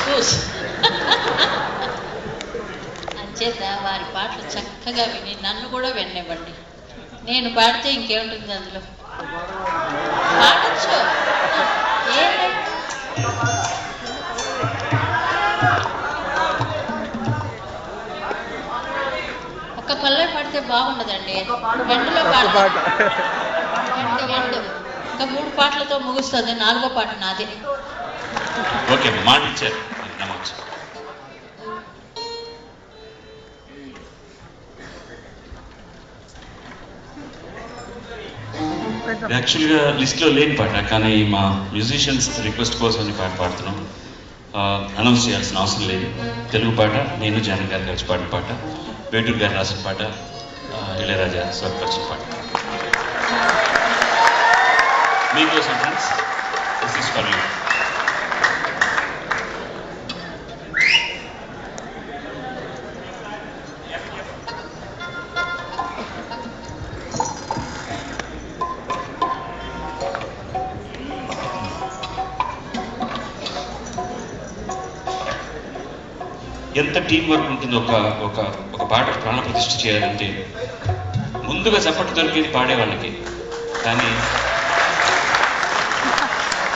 Coups అంచేత వారి పాటలు చక్కగా విని నన్ను కూడా వినివ్వండి. నేను పాడితే ఇంకేముంటుంది అందులో, పాడచ్చు. ఒక పల్లె పాడితే బాగుండదండి, ఎండులో పాడతాడు. ఇంకా 3 పాటలతో ముగుస్తుంది, 4వ పాట నాదే. ఓకే, మాట ఇచ్చారు. యాక్చువల్గా లిస్ట్లో లేని పాట, కానీ మా మ్యూజిషియన్స్ రిక్వెస్ట్ కోసం ఈ పాట పాడుతున్నాం. అనౌన్స్ చేయాల్సిన అవసరం లేదు. తెలుగు పాట, నేను జానకి గారు కలిసి పాడిన పాట, వేటూరు గారు రాసిన పాట, ఇళయరాజా స్వరపరిచిన పాట. మీకోసం friends, this is for you. ఎంత టీం వర్క్ ఉంటుంది ఒక పాట ప్రాణ ప్రతిష్ఠ చేయాలంటే. ముందుగా చప్పట్లు దొరికేది పాడేవాళ్ళకి, కానీ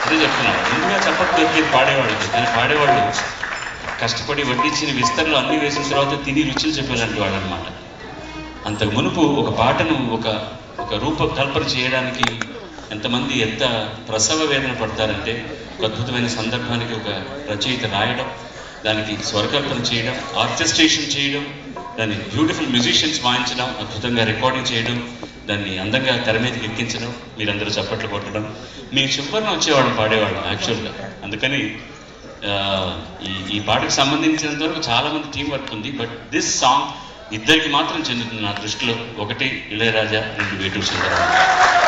అదే చెప్తున్నాను, ముందుగా చప్పట్లు దొరికేది పాడేవాళ్ళకి, కానీ పాడేవాళ్ళు కష్టపడి వడ్డించిన విస్తరణలు అన్నీ వేసిన తర్వాత తిని రుచులు చెప్పేలాంటి వాడు అనమాట. అంతకు మునుపు ఒక పాటను ఒక రూపకల్పన చేయడానికి ఎంతమంది ఎంత ప్రసవ వేదన పడతారంటే, ఒక అద్భుతమైన సందర్భానికి ఒక రచయిత రాయడం, దానికి స్వరకల్పన చేయడం, ఆర్కెస్ట్రేషన్ చేయడం, దాన్ని బ్యూటిఫుల్ మ్యూజిషియన్స్ వాయించడం, అద్భుతంగా రికార్డింగ్ చేయడం, దాన్ని అందంగా తెర మీదకి ఎక్కించడం, మీరందరూ చప్పట్లు కొట్టడం. మేము చివరిన వచ్చేవాళ్ళం పాడేవాళ్ళం యాక్చువల్గా. అందుకని ఈ పాటకు సంబంధించినంత వరకు చాలామంది టీం వర్క్ ఉంది. బట్ దిస్ సాంగ్ ఇద్దరికి మాత్రం చెందుతుంది నా దృష్టిలో. 1 ఇళయరాజా, 2 వేటూరు సుందరరామన్.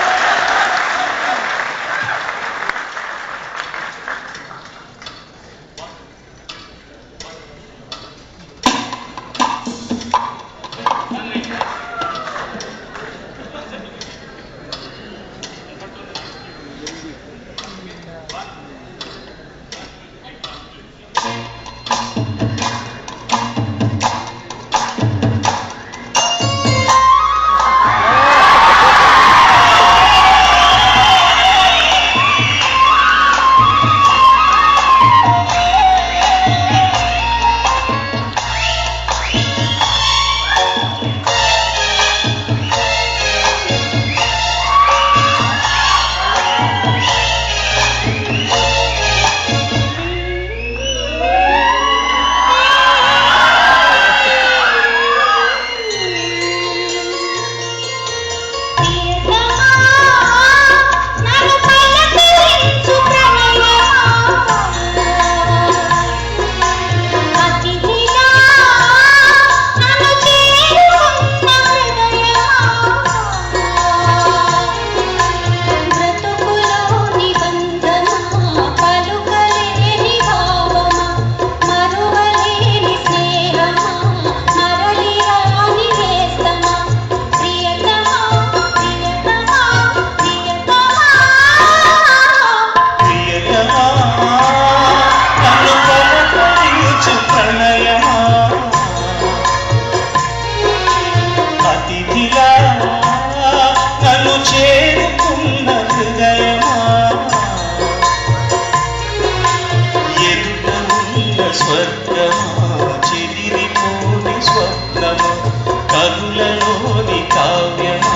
కనులలోని కావ్యమా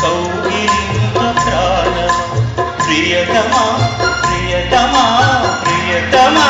కౌగిలింత ప్రాణమా ప్రియతమా ప్రియతమా ప్రియతమా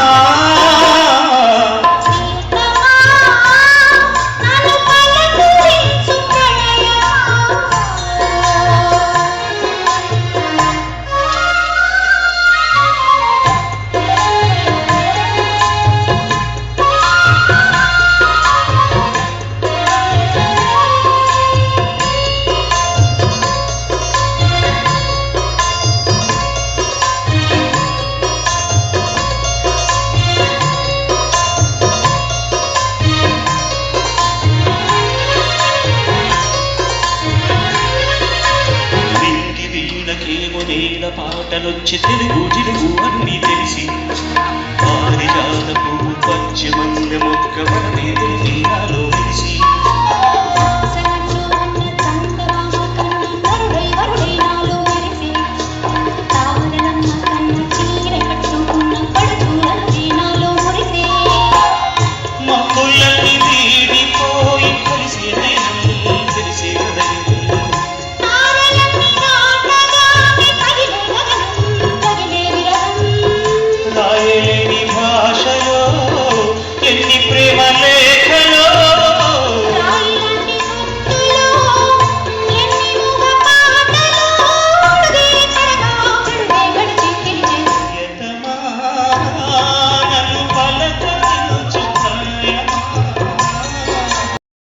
పాటలొచ్చి తెలుగు అన్నీ తెలిసి పారిజాతపు పచ్చి మల్లె మొక్క మన వీధి తీరాలో